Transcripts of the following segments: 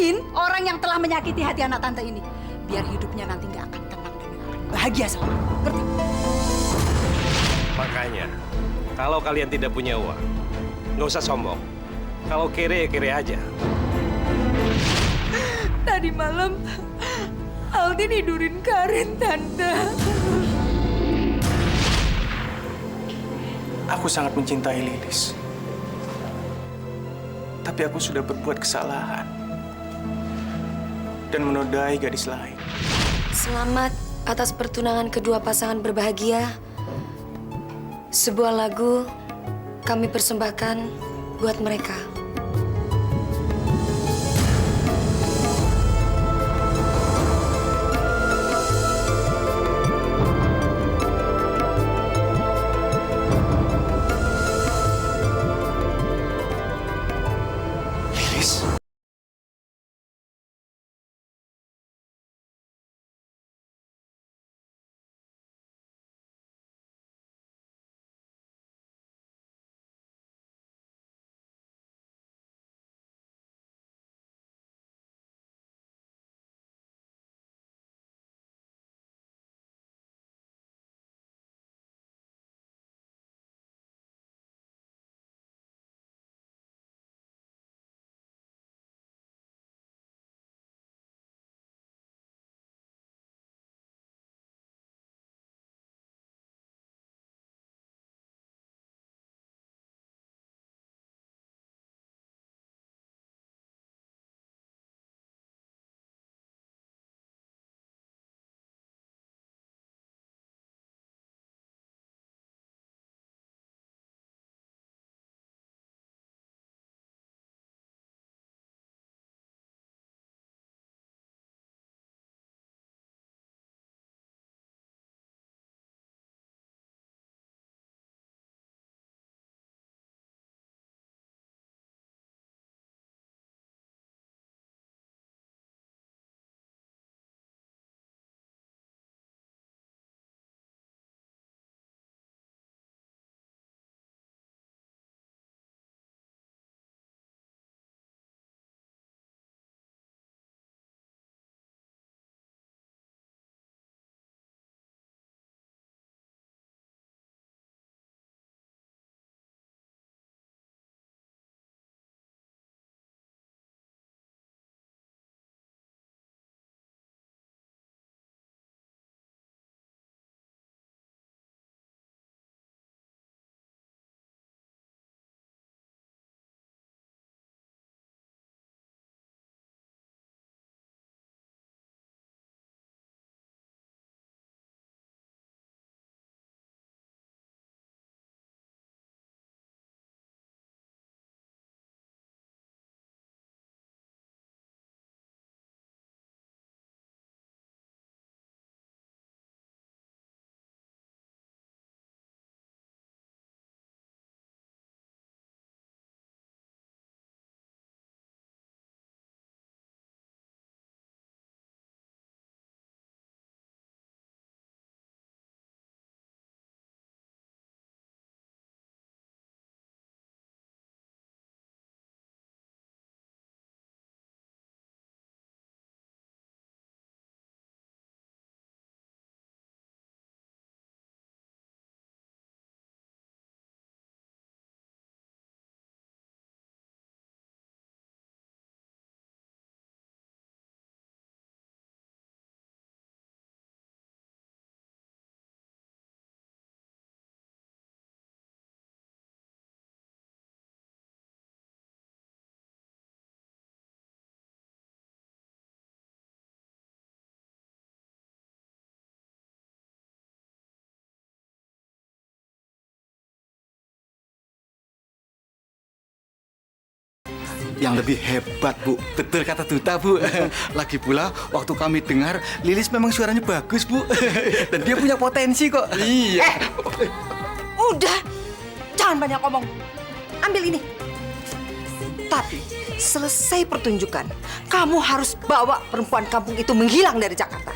nikahin orang yang telah menyakiti hati anak tante ini. Biar hidupnya nanti nggak akan tenang dan nggak akan bahagia sama aku. Ngerti? Makanya, kalau kalian tidak punya uang, nggak usah sombong. Kalau kere, ya kere aja. Tadi malam, Aldi nidurin Karen, Tante. Aku sangat mencintai Lilis. Tapi aku sudah berbuat kesalahan dan menodai gadis lain. Selamat atas pertunangan kedua pasangan berbahagia. Sebuah lagu kami persembahkan buat mereka. Lilis. Yang lebih hebat, Bu. Betul kata Duta, Bu. Lagi pula, waktu kami dengar, Lilis memang suaranya bagus, Bu. Dan dia punya potensi kok. Iya. Udah, jangan banyak ngomong. Ambil ini. Tapi selesai pertunjukan, kamu harus bawa perempuan kampung itu menghilang dari Jakarta.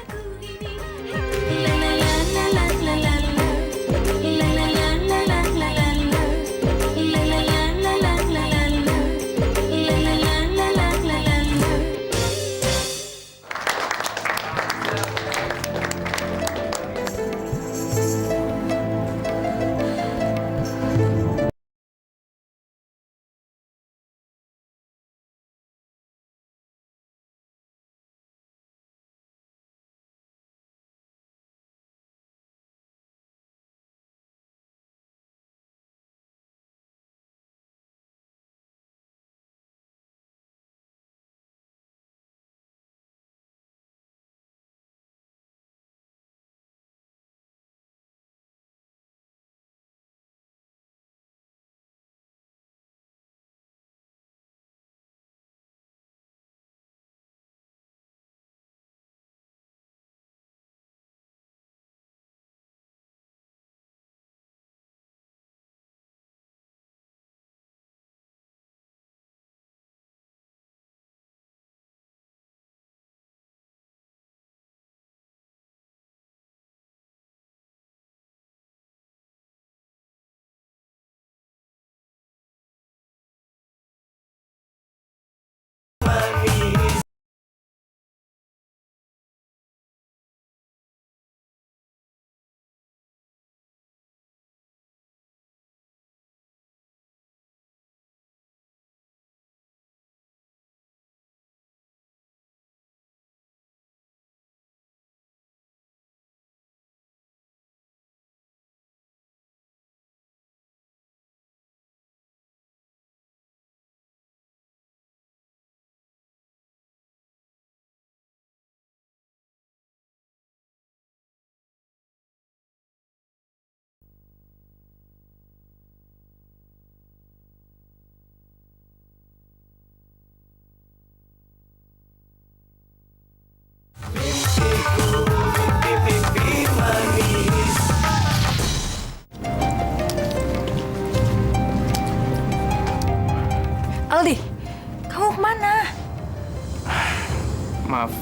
Maaf,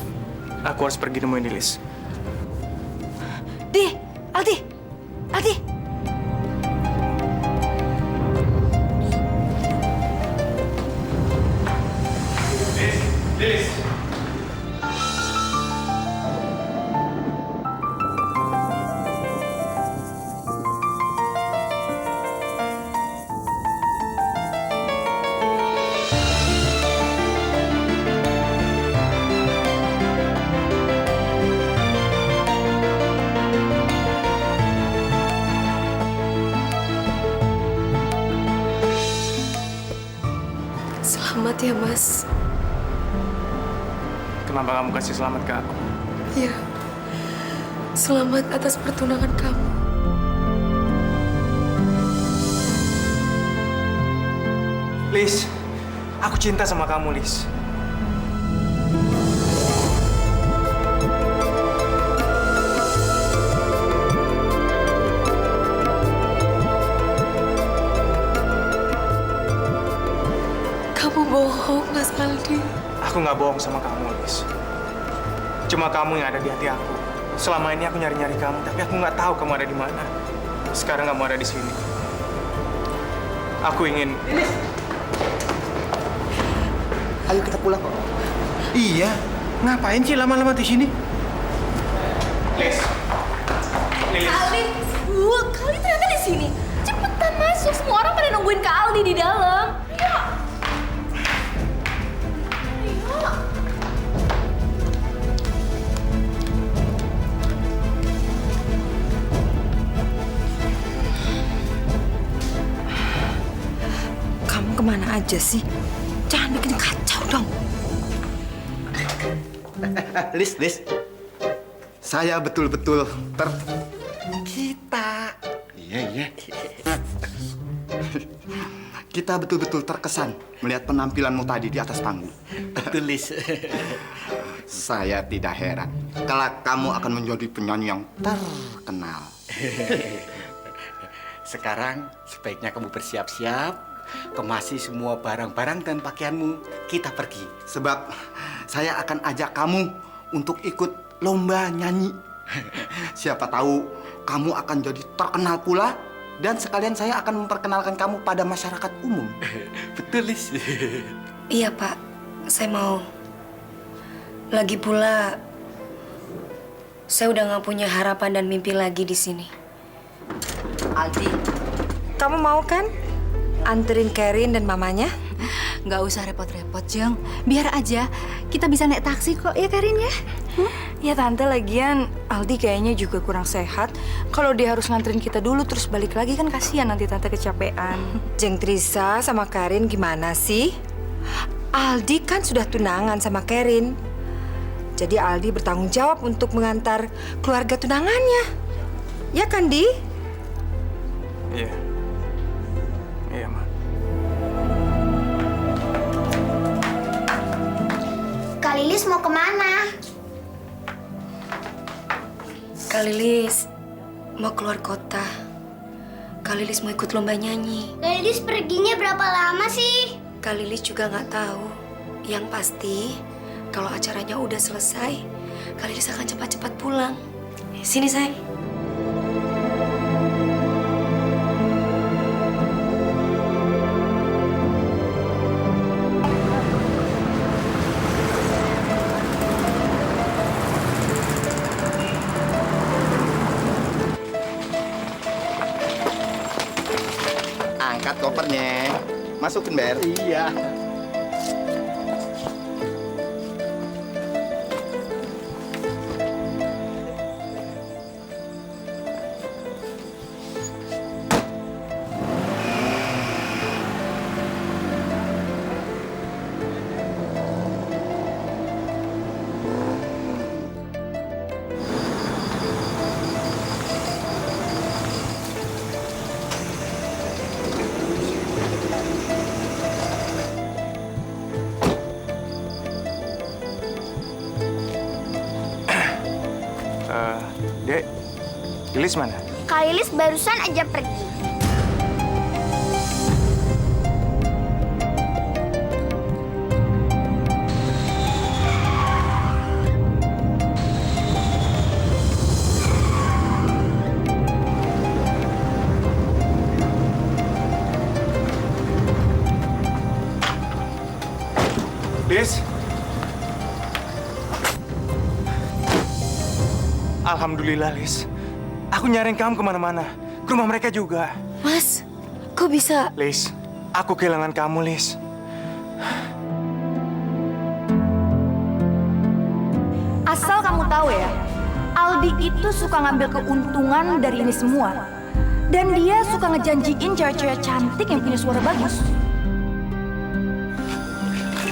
aku harus pergi nemuin Lilis. Di, Aldi, Aldi. Lilis! Selamat ya, Mas. Kenapa kamu kasih selamat ke aku? Ya, selamat atas pertunangan kamu. Lis, aku cinta sama kamu, Lis. Kamu bohong, Mas Aldi. Aku nggak bohong sama kamu, Lis. Cuma kamu yang ada di hati aku. Selama ini aku nyari-nyari kamu, tapi aku nggak tahu kamu ada di mana. Sekarang kamu ada di sini. Aku ingin... Ayo kita pulang kok. Iya, ngapain sih lama-lama di sini? Lis. Lilis. Aldi, Kak Aldi ternyata di sini. Cepetan masuk, semua orang pada nungguin Kak Aldi di dalam. Ayo. Ayo. Kamu kemana aja sih? Jangan bikin kacau dong. Lis. Saya betul-betul kita. Iya. Kita betul-betul terkesan melihat penampilanmu tadi di atas panggung. Betul, Lis. Saya tidak heran kalau kamu akan menjadi penyanyi yang terkenal. Sekarang sebaiknya kamu bersiap-siap, kemasi semua barang-barang dan pakaianmu, kita pergi. Sebab saya akan ajak kamu untuk ikut lomba nyanyi. Siapa tahu kamu akan jadi terkenal pula, dan sekalian saya akan memperkenalkan kamu pada masyarakat umum. Betul, Lis? Iya, Pak. Saya mau. Lagi pula, saya udah nggak punya harapan dan mimpi lagi di sini. Aldi, kamu mau kan anterin Karin dan mamanya? Nggak usah repot-repot, Jeng. Biar aja kita bisa naik taksi kok, ya Karin ya? Ya Tante, lagian Aldi kayaknya juga kurang sehat. Kalau dia harus nganterin kita dulu terus balik lagi kan kasihan nanti Tante kecapean. Jeng Trisa sama Karin gimana sih? Aldi kan sudah tunangan sama Karin. Jadi Aldi bertanggung jawab untuk mengantar keluarga tunangannya. Ya kan, Di? Iya. Iya, Ma. Kak Lilis mau kemana? Kak Lilis mau keluar kota. Kak Lilis mau ikut lomba nyanyi. Kak Lilis perginya berapa lama sih? Kak Lilis juga nggak tahu. Yang pasti, kalau acaranya udah selesai, Kak Lilis akan cepat-cepat pulang. Sini, sayang. Angkat kopernya. Masukin, Ber. Iya. Dek, Lilis mana? Kak Lilis barusan aja pergi. Alhamdulillah, Lis. Aku nyariin kamu kemana-mana. Ke rumah mereka juga. Mas, kok bisa? Lis, aku kehilangan kamu, Lis. Asal kamu tahu ya, Aldi itu suka ngambil keuntungan dari ini semua. Dan dia suka ngejanjiin cewek-cewek cantik yang punya suara bagus.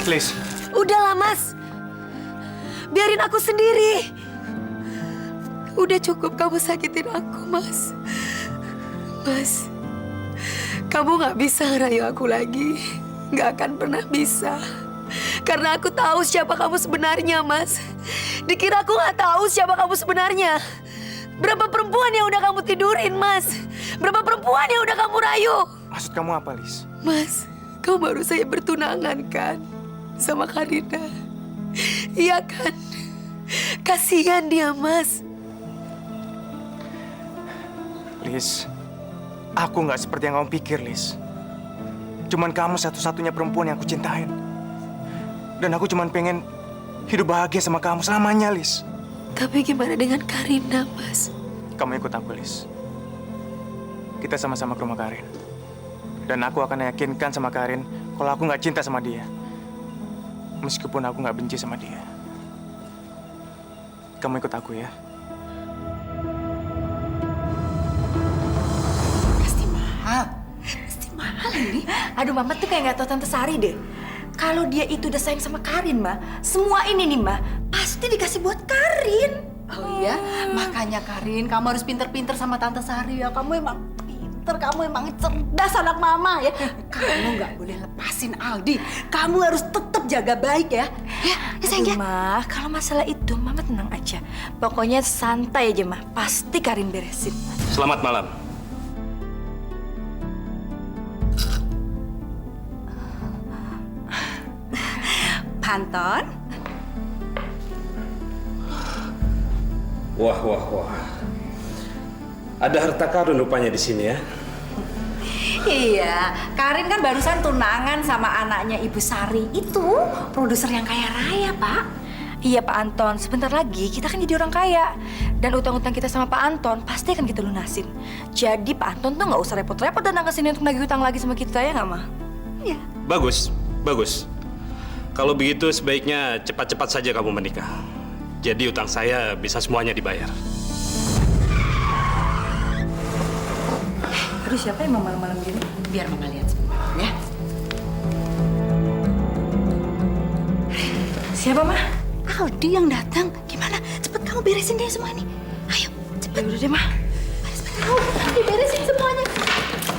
Lis, Udahlah, Mas. Biarin aku sendiri. Udah cukup kamu sakitin aku, Mas. Mas, kamu gak bisa ngerayu aku lagi. Gak akan pernah bisa. Karena aku tahu siapa kamu sebenarnya, Mas. Dikira aku gak tahu siapa kamu sebenarnya. Berapa perempuan yang udah kamu tidurin, Mas? Berapa perempuan yang udah kamu rayu? maksud kamu apa, Lis? Mas, kamu baru saja bertunangan kan? Sama Karina. Iya kan? Kasihan dia, Mas. Lis, aku nggak seperti yang kamu pikir, Lis. Cuman kamu satu-satunya perempuan yang aku cintain. Dan aku cuman pengen hidup bahagia sama kamu selamanya, Lis. Tapi gimana dengan Karina, Mas? Kamu ikut aku, Lis. Kita sama-sama ke rumah Karin. Dan aku akan yakinkan sama Karin kalau aku nggak cinta sama dia. Meskipun aku nggak benci sama dia. Kamu ikut aku ya. Pasti mahal. Pasti mahal ini. Aduh, Mama tuh kayak nggak tahu Tante Sari deh. Kalau dia itu udah sayang sama Karin, Ma, semua ini nih, Ma, pasti dikasih buat Karin. Oh iya, makanya Karin, kamu harus pinter-pinter sama Tante Sari ya. Kamu emang pinter, kamu emang cerdas anak mama ya. Kamu nggak boleh lepasin Aldi. Kamu harus tetap jaga baik ya. Ya, sayang ya. Ma, kalau masalah itu, Mama tenang aja. Pokoknya santai aja, Ma. Pasti Karin beresin. Selamat malam. Anton, Wah, wah, wah. Ada harta karun rupanya di sini ya. iya, Karin kan barusan tunangan sama anaknya Ibu Sari. Itu produser yang kaya raya, Pak. Iya, Pak Anton. Sebentar lagi kita kan jadi orang kaya. Dan utang-utang kita sama Pak Anton pasti akan kita lunasin. Jadi Pak Anton tuh nggak usah repot-repot datang ke sini untuk nagih utang lagi sama kita, ya nggak, Ma? Iya. Bagus, bagus. Kalau begitu sebaiknya cepat-cepat saja kamu menikah. Jadi utang saya bisa semuanya dibayar. Aduh, siapa yang mau malam-malam gini? Biar mama lihat semua, ya. Siapa, Ma? Aldi yang datang. Gimana? Cepet kamu beresin dia semua ini. Ayo, cepet. Ya udah deh, Ma. Ayo, cepet kamu diberesin semuanya.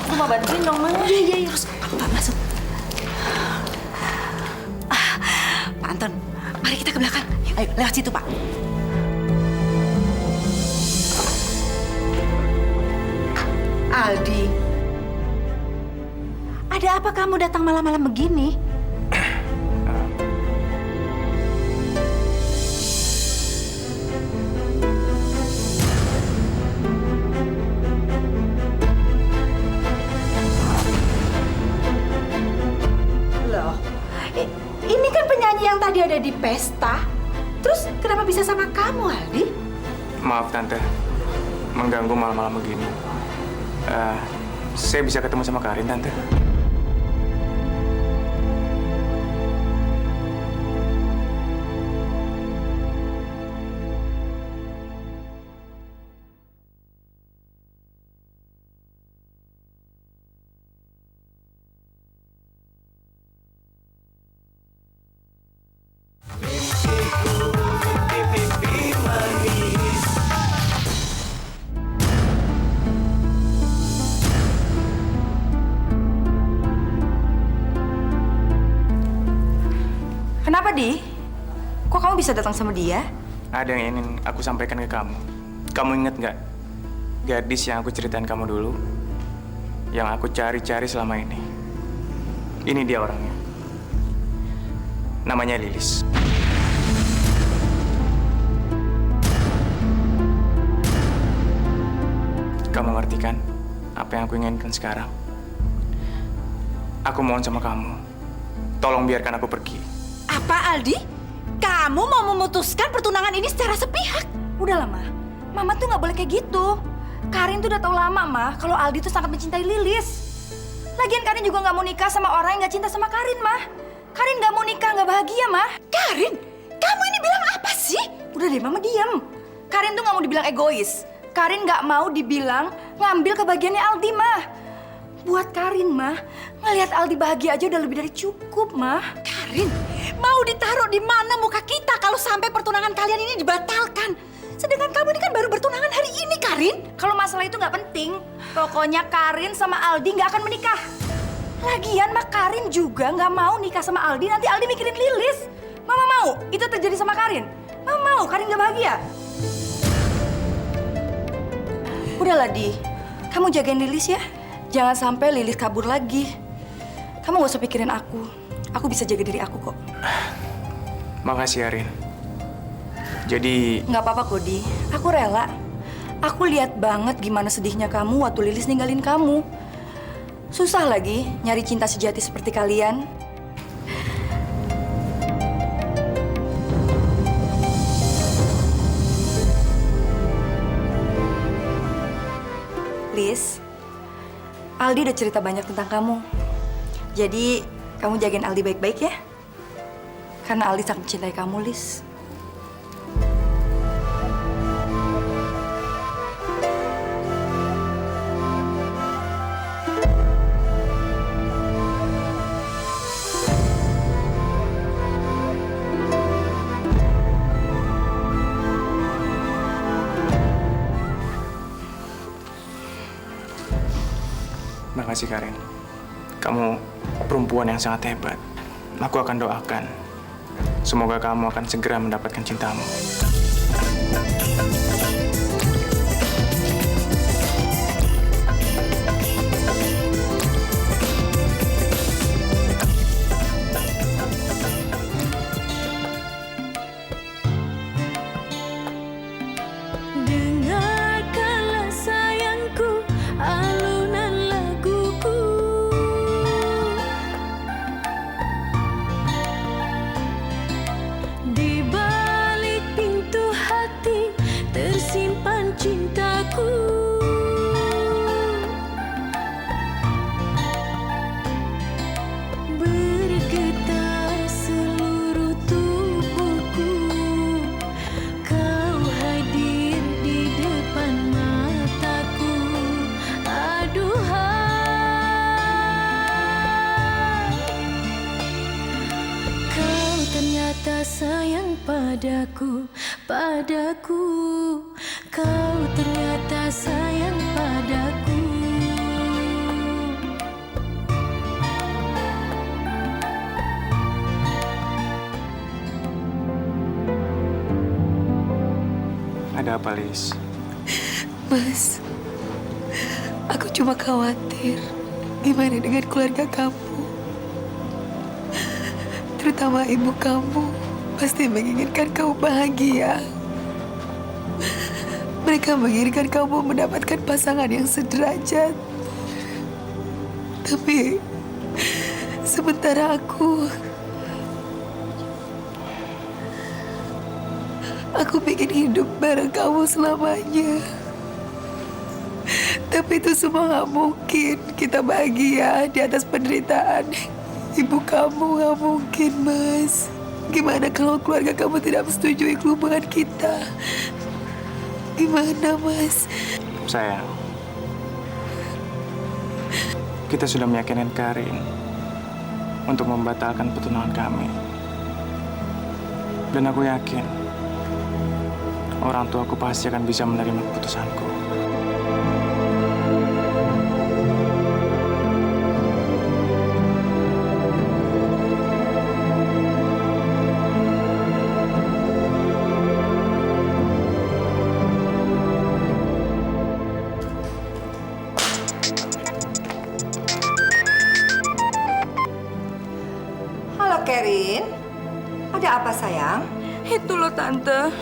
Aku mau bantuin dong, Ma. Iya, iya, iya. Terus, Pak, masuk. Pak Anton, mari kita ke belakang. Ayo, lewat situ, Pak. Aldi, ada apa kamu datang malam-malam begini? Loh, ini kan penyanyi yang tadi ada di pesta. Terus kenapa bisa sama kamu, Aldi? Maaf, Tante. Mengganggu malam-malam begini. Saya bisa ketemu sama Karin, Tante? Kenapa, Di? Kok kamu bisa datang sama dia? Ada yang ingin aku sampaikan ke kamu. Kamu inget nggak gadis yang aku ceritain kamu dulu? Yang aku cari-cari selama ini. Ini dia orangnya. Namanya Lilis. Kamu ngerti kan apa yang aku inginkan sekarang? Aku mohon sama kamu. Tolong biarkan aku pergi. Apa, Aldi? Kamu mau memutuskan pertunangan ini secara sepihak? Udahlah, Ma. Mama tuh nggak boleh kayak gitu. Karin tuh udah tahu lama, Ma, kalau Aldi tuh sangat mencintai Lilis. Lagian Karin juga nggak mau nikah sama orang yang nggak cinta sama Karin, Ma. Karin nggak mau nikah, nggak bahagia, Ma. Karin, kamu ini bilang apa sih? Udah deh, Mama diam. Karin tuh nggak mau dibilang egois. Karin nggak mau dibilang ngambil kebahagiaannya Aldi, Ma. Buat Karin, Ma, ngelihat Aldi bahagia aja udah lebih dari cukup, Ma. Karin, mau ditaruh di mana muka kita kalau sampai pertunangan kalian ini dibatalkan? Sedangkan kamu ini kan baru bertunangan hari ini, Karin. Kalau masalah itu nggak penting, pokoknya Karin sama Aldi nggak akan menikah. Lagian Mak Karin juga nggak mau nikah sama Aldi, nanti Aldi mikirin Lilis. Mama mau itu terjadi sama Karin? Mama mau Karin nggak bahagia? Udahlah, Di. Kamu jagain Lilis ya. Jangan sampai Lilis kabur lagi. Kamu nggak usah pikirin aku. Aku bisa jaga diri aku kok. Makasih, Arin. Jadi, Nggak apa-apa kok, Di. Aku rela. Aku lihat banget gimana sedihnya kamu waktu Lilis ninggalin kamu. Susah lagi nyari cinta sejati seperti kalian. Liz, Aldi udah cerita banyak tentang kamu. Jadi, kamu jagain Aldi baik-baik ya. Karena Aldi sangat mencintai kamu, Liz. makasih Karin. Kamu perempuan yang sangat hebat. Aku akan doakan. Semoga kamu akan segera mendapatkan cintamu. Dengarkanlah sayangku, alunan laguku. Di balik pintu hati tersimpan cintaku. Bergetar seluruh tubuhku. Kau hadir di depan mataku. Aduhai, kau ternyata sayang padaku, padaku. Kau ternyata sayang padaku. Ada apa, Liz? Mas, aku cuma khawatir gimana dengan keluarga kamu. Terutama ibu kamu pasti menginginkan kamu bahagia. Mereka menginginkan kamu mendapatkan pasangan yang sederajat. Tapi sementara aku pengen hidup bareng kamu selamanya. Tapi itu semua nggak mungkin. Kita bahagia di atas penderitaan ibu kamu, nggak mungkin, Mas. Gimana kalau keluarga kamu tidak menyetujui hubungan kita? Gimana, Mas? Sayang, kita sudah meyakinkan Karin untuk membatalkan pertunangan kami. Dan aku yakin orang tuaku pasti akan bisa menerima keputusanku. Halo, Karin. Ada apa, sayang? Itu loh, Tante.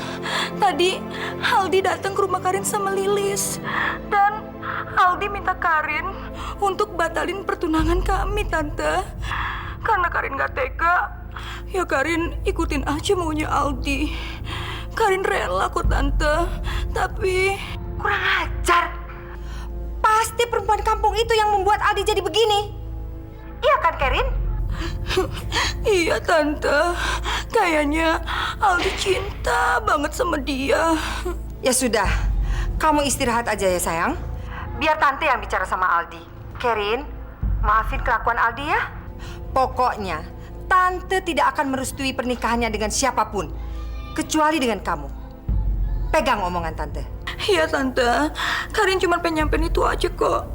Tadi Aldi datang ke rumah Karin sama Lilis. Dan Aldi minta Karin untuk batalin pertunangan kami, Tante. Karena Karin gak tega, ya Karin ikutin aja maunya Aldi. Karin rela kok, Tante. Tapi Kurang ajar. Pasti perempuan kampung itu yang membuat Aldi jadi begini. Iya kan, Kerin? iya Tante, kayaknya Aldi cinta banget sama dia. Ya sudah, kamu istirahat aja ya sayang. Biar Tante yang bicara sama Aldi. Kerin, maafin kelakuan Aldi ya. Pokoknya, Tante tidak akan merestui pernikahannya dengan siapapun. Kecuali dengan kamu. Pegang omongan Tante. Iya Tante, Karin cuma pengen nyampein itu aja kok.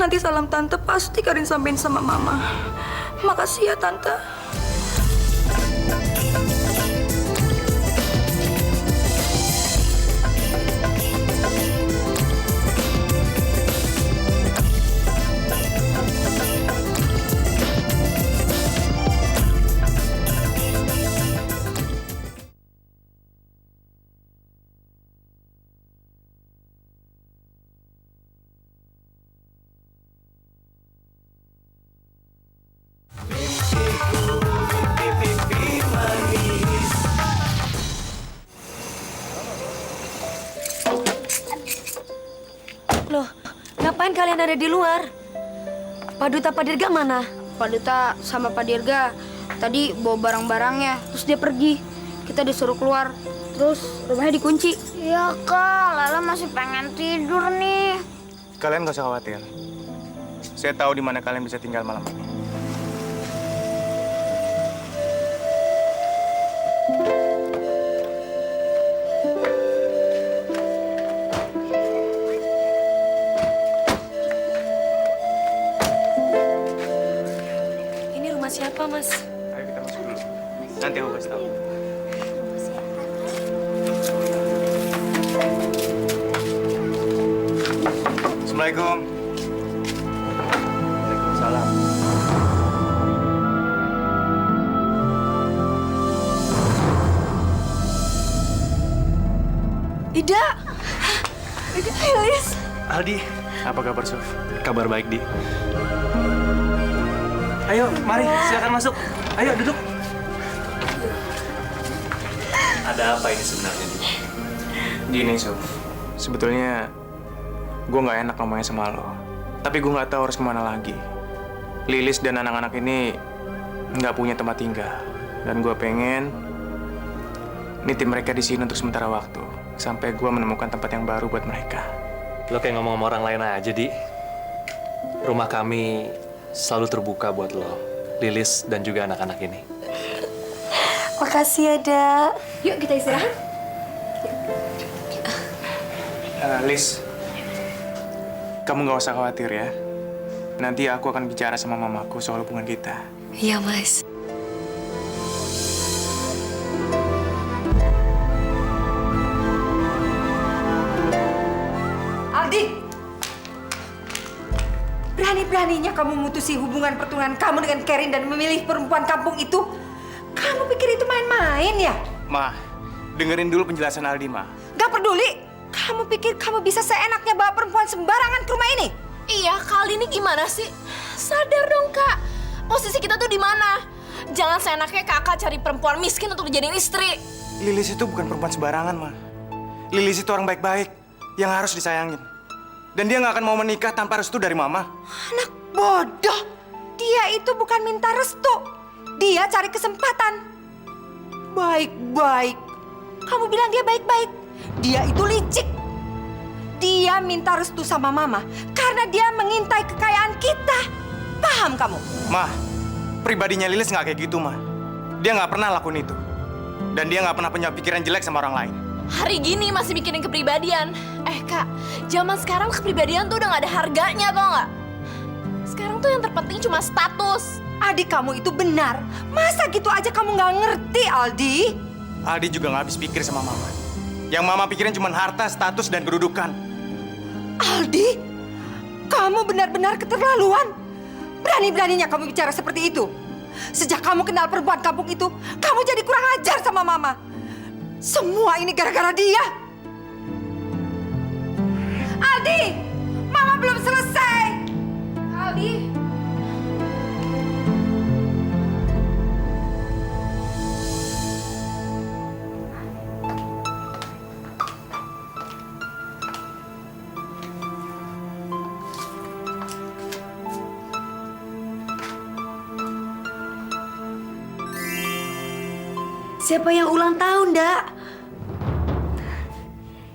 Nanti salam Tante pasti Karin sampein sama Mama. Makasih ya Tante. Loh, ngapain kalian ada di luar? Pak Duta Pak Dirga mana? Pak Duta sama Pak Dirga tadi bawa barang-barangnya, terus dia pergi. Kita disuruh keluar, terus rumahnya dikunci. Iya Kak, Lala masih pengen tidur nih. Kalian gak usah khawatir. Saya tahu di mana kalian bisa tinggal malam ini. Ini rumah siapa, Mas? Ayo kita masuk dulu. Nanti aku kasih tahu. Assalamualaikum. Waalaikumsalam. Ida! Ida, Elis! Aldi, apa kabar, Sof? Kabar baik, Di. Ayo, mari, silakan masuk. Ayo, duduk. Ada apa ini sebenarnya, Di? Gini, Sof. Sebetulnya, gue nggak enak ngomongnya sama lo. Tapi gue nggak tahu harus kemana lagi. Lilis dan anak-anak ini nggak punya tempat tinggal. Dan gue pengen nitip mereka di sini untuk sementara waktu. Sampai gue menemukan tempat yang baru buat mereka. Lo kayak ngomong sama orang lain aja, Di. Rumah kami selalu terbuka buat lo, Lilis, dan juga anak-anak ini. Makasih ya, Dak. Yuk kita istirahat. Liz, kamu nggak usah khawatir ya. Nanti aku akan bicara sama mamaku soal hubungan kita. Iya, Mas. Aldi! Berani-beraninya kamu memutusi hubungan pertunangan kamu dengan Kerin dan memilih perempuan kampung itu? Kamu pikir itu main-main ya? Ma, dengerin dulu penjelasan Aldi, Ma. Gak peduli. Kamu pikir kamu bisa seenaknya bawa perempuan sembarangan ke rumah ini? Iya, kali ini gimana sih? Sadar dong, Kak. Posisi kita tuh di mana? Jangan seenaknya kakak cari perempuan miskin untuk dijadiin istri. Lilis itu bukan perempuan sembarangan, Ma. Lilis itu orang baik-baik yang harus disayangin. Dan dia nggak akan mau menikah tanpa restu dari Mama. Anak bodoh. Dia itu bukan minta restu. Dia cari kesempatan. Baik-baik. Kamu bilang dia baik-baik. Dia itu licik. Dia minta restu sama Mama karena dia mengintai kekayaan kita. Paham kamu? Ma, pribadinya Lilis nggak kayak gitu, Ma. Dia nggak pernah lakuin itu. Dan dia nggak pernah punya pikiran jelek sama orang lain. Hari gini masih mikirin kepribadian. Kak, zaman sekarang kepribadian tuh udah gak ada harganya, tau nggak? Sekarang tuh yang terpenting cuma status. Adik kamu itu benar. Masa gitu aja kamu nggak ngerti, Aldi? Aldi juga nggak habis pikir sama Mama. Yang Mama pikirin cuma harta, status, dan kedudukan. Aldi, kamu benar-benar keterlaluan. Berani-beraninya kamu bicara seperti itu. Sejak kamu kenal perempuan kampung itu, kamu jadi kurang ajar sama Mama. Semua ini gara-gara dia. Aldi, Mama belum selesai. Aldi. siapa yang ulang tahun, Dak?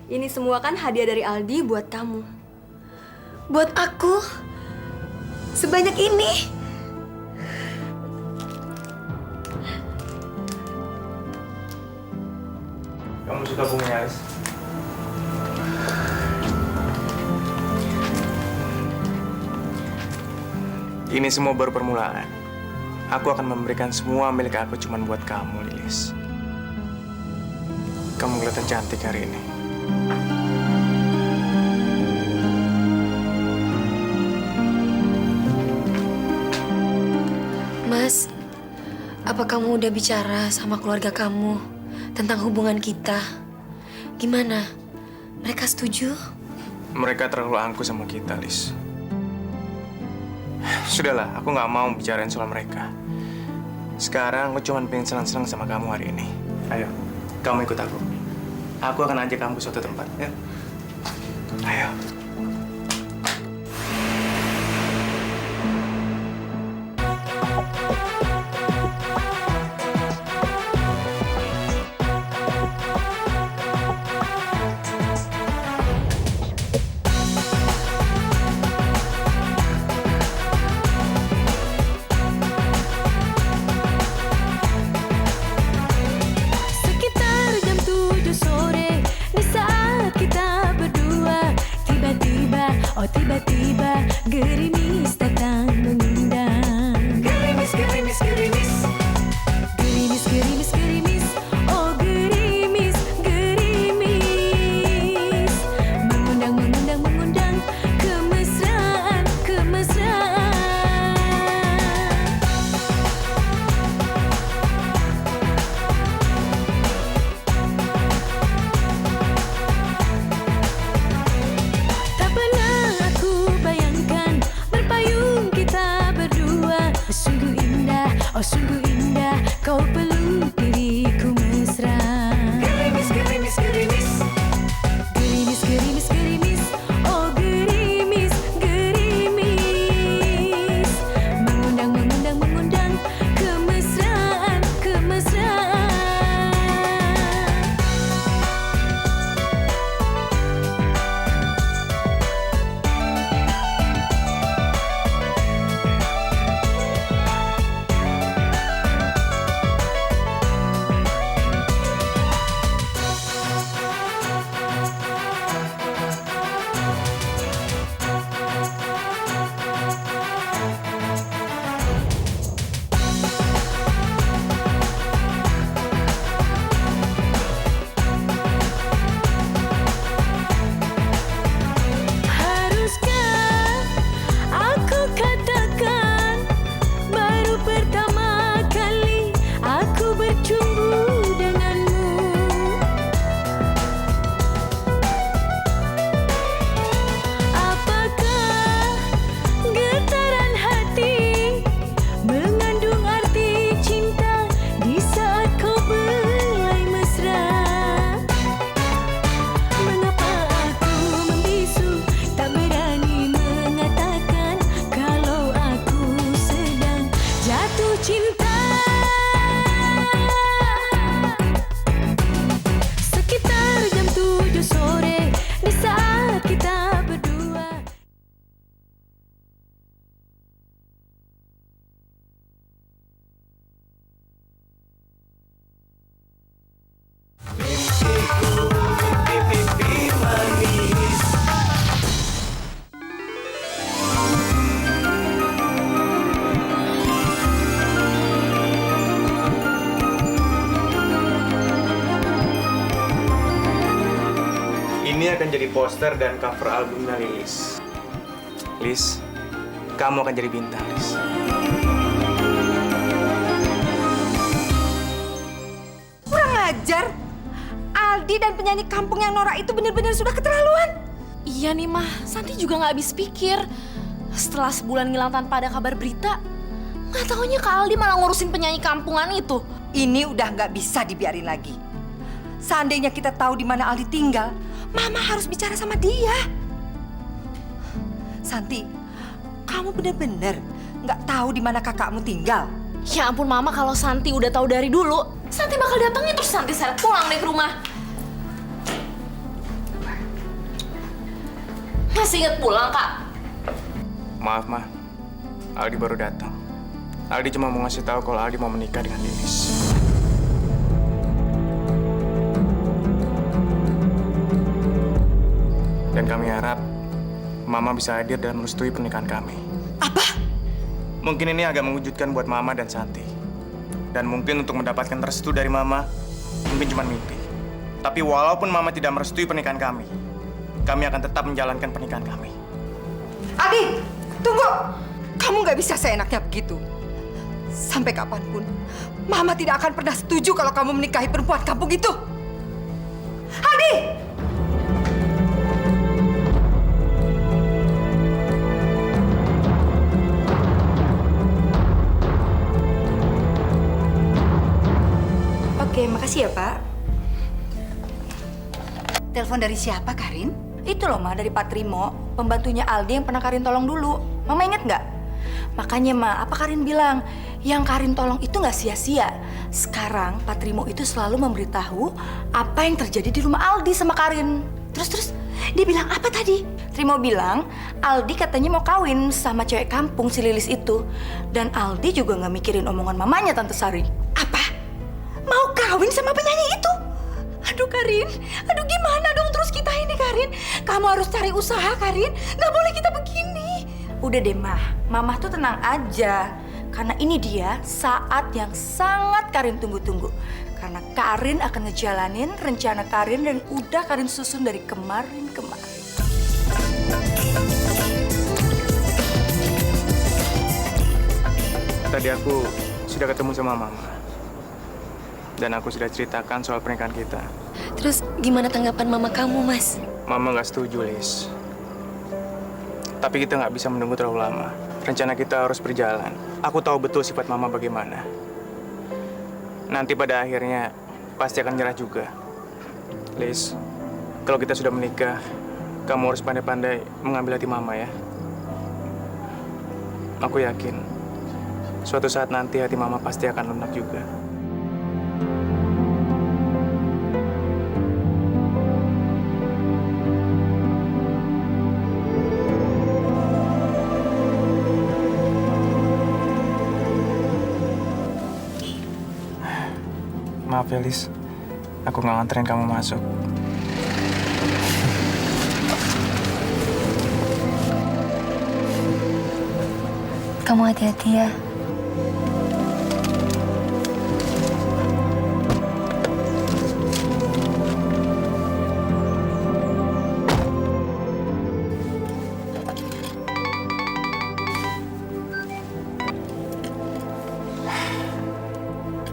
Ini semua kan hadiah dari Aldi buat kamu. Buat aku? Sebanyak ini? Kamu suka bunganya, Alis? Ini semua baru permulaan. Aku akan memberikan semua milik aku cuma buat kamu, Lilis. Kamu kelihatan cantik hari ini. Mas, apa kamu udah bicara sama keluarga kamu tentang hubungan kita? Gimana? Mereka setuju? Mereka terlalu angkuh sama kita, Lis. Sudahlah, aku nggak mau bicarain soal mereka. Sekarang aku cuma pengen senang-senang sama kamu hari ini. Ayo, kamu ikut aku. Aku akan ajak kamu ke suatu tempat. Ya? Ayo. Sekitar jam 7 sore, di saat kita berdua, tiba-tiba gerimis datang mengundang. Gerimis, gerimis, gerimis. Gerimis, gerimis, gerimis. Oh gerimis, gerimis. Mengundang, mengundang, mengundang. Kemesraan, kemesraan. Tak pernah aku bayangkan berpayung kita berdua. Sungguh indah, oh sungguh indah. Kau peluk diriku mesra. Gerimis, gerimis, gerimis. Gerimis, gerimis, gerimis. Oh gerimis, gerimis. Mengundang, mengundang, mengundang. Kemesraan, kemesraan. Haruskah aku katakan baru pertama kali aku bercumbu denganmu. Apakah getaran hati mengandung arti cinta di saat kau belai mesra? Mengapa aku membisu, tak berani mengatakan kalau aku sedang jatuh cinta? Sekitar jam 7 sore, di saat kita berdua. Ini akan jadi poster dan cover albumnya Lilis. Lis, kamu akan jadi bintang, Lis. Kurang ajar. Aldi dan penyanyi kampung yang norak itu benar-benar sudah keterlaluan. Iya nih mah, Santi juga nggak habis pikir. Setelah sebulan ngilang tanpa ada kabar berita, nggak taunya Kak Aldi malah ngurusin penyanyi kampungan itu. Ini udah nggak bisa dibiarin lagi. Seandainya kita tahu di mana Aldi tinggal, Mama harus bicara sama dia. Santi, kamu benar-benar nggak tahu di mana kakakmu tinggal. Ya ampun Mama, kalau Santi udah tahu dari dulu, Santi bakal datangin terus Santi seret pulang deh ke rumah. Masih inget pulang, Kak? Maaf, Ma. Aldi baru datang. Aldi cuma mau ngasih tahu kalau Aldi mau menikah dengan Lilis. Dan kami harap Mama bisa hadir dan merestui pernikahan kami. Apa? Mungkin ini agak mengejutkan buat Mama dan Santi. Dan mungkin untuk mendapatkan restu dari Mama, mungkin cuma mimpi. Tapi walaupun Mama tidak merestui pernikahan kami akan tetap menjalankan pernikahan kami. Adi, tunggu! Kamu nggak bisa seenaknya begitu. Sampai kapanpun, Mama tidak akan pernah setuju kalau kamu menikahi perempuan kampung itu. Adi! Oke, makasih ya, Pak. Telepon dari siapa, Karin? Itu loh, Ma, dari Pak Trimo, pembantunya Aldi yang pernah Karin tolong dulu. Mama inget nggak? Makanya, Ma, apa Karin bilang? Yang Karin tolong itu nggak sia-sia. Sekarang Pak Trimo itu selalu memberitahu apa yang terjadi di rumah Aldi sama Karin. Terus, dia bilang apa tadi? Trimo bilang, Aldi katanya mau kawin sama cewek kampung si Lilis itu. Dan Aldi juga nggak mikirin omongan mamanya, Tante Sari. Apa? Mau kawin sama penyanyi itu? Aduh Karin, aduh gimana dong terus kita ini Karin? Kamu harus cari usaha Karin, nggak boleh kita begini. Udah deh Mama tuh tenang aja. Karena ini dia saat yang sangat Karin tunggu-tunggu. Karena Karin akan ngejalanin rencana Karin dan udah Karin susun dari kemarin-kemarin. Tadi aku sudah ketemu sama Mama. Dan aku sudah ceritakan soal pernikahan kita. Terus gimana tanggapan Mama kamu, Mas? Mama nggak setuju, Lis. Tapi kita nggak bisa menunggu terlalu lama. Rencana kita harus berjalan. Aku tahu betul sifat Mama bagaimana. Nanti pada akhirnya pasti akan nyerah juga. Lis, kalau kita sudah menikah, kamu harus pandai-pandai mengambil hati Mama ya. Aku yakin, suatu saat nanti hati Mama pasti akan lunak juga. Maaf ya, Lis. Aku nggak nganterin kamu masuk. Kamu hati-hati ya.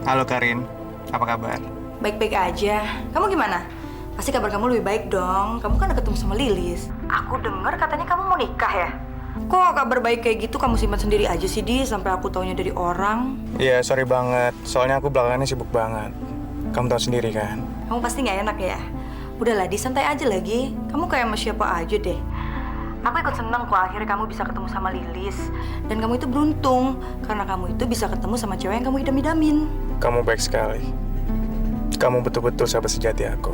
Halo Karin, apa kabar? Baik-baik aja. Kamu gimana? Pasti kabar kamu lebih baik dong. Kamu kan udah ketemu sama Lilis. Aku dengar katanya kamu mau nikah ya? Kok kabar baik kayak gitu kamu simpan sendiri aja sih, Di? Sampai aku taunya dari orang. Iya, sorry banget. Soalnya aku belakangan ini sibuk banget. Kamu tahu sendiri kan? Kamu pasti nggak enak ya? Udahlah, Di, santai aja lagi. Kamu kayak sama siapa aja deh. Aku ikut seneng kok akhirnya kamu bisa ketemu sama Lilis. Dan kamu itu beruntung, karena kamu itu bisa ketemu sama cewek yang kamu idam-idamin. Kamu baik sekali. Kamu betul-betul sahabat sejati aku.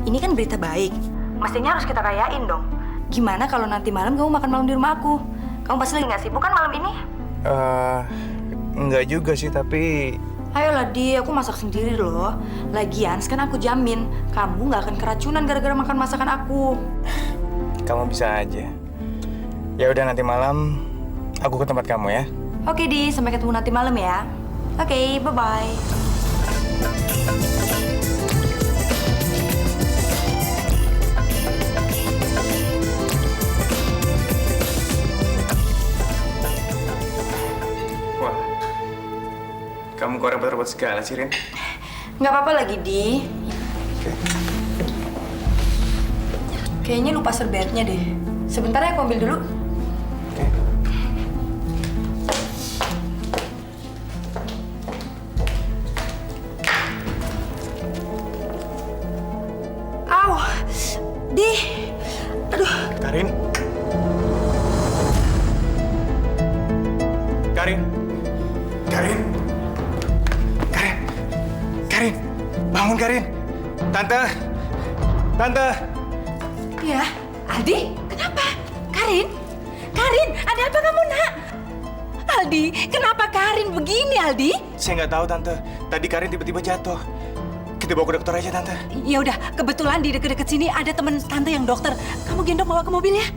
Ini kan berita baik. Mestinya harus kita rayain dong. Gimana kalau nanti malam kamu makan malam di rumah aku? Kamu pasti lagi nggak sibuk kan malam ini? Enggak juga sih, tapi... Ayolah, Di, aku masak sendiri loh. Lagian, sekarang aku jamin kamu nggak akan keracunan gara-gara makan masakan aku. Kamu bisa aja. Ya udah, nanti malam aku ke tempat kamu ya. Oke, Di, sampai ketemu nanti malam ya. Oke, bye-bye. Wah, kamu kok repot-repot segala sih, Rin? Nggak apa-apa lagi, Di. Kayaknya lupa serbetnya deh. Sebentar ya, aku ambil dulu. Oke. Au, Di. Aduh. Karin? Karin? Karin? Bangun, Karin. Tante. Tante. Ya, Aldi, kenapa? Karin? Karin, ada apa kamu, Nak? Aldi, kenapa Karin begini, Aldi? Saya nggak tahu, Tante. Tadi Karin tiba-tiba jatuh. Kita bawa ke dokter aja, Tante. Ya udah, kebetulan di deket-deket sini ada teman tante yang dokter. Kamu gendong bawa ke mobil ya.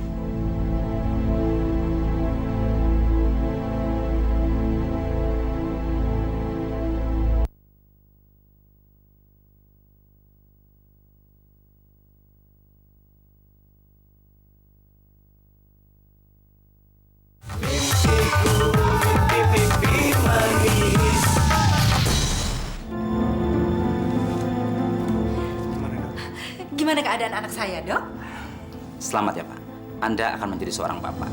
Gimana keadaan anak saya, Dok? Selamat ya Pak, Anda akan menjadi seorang bapak.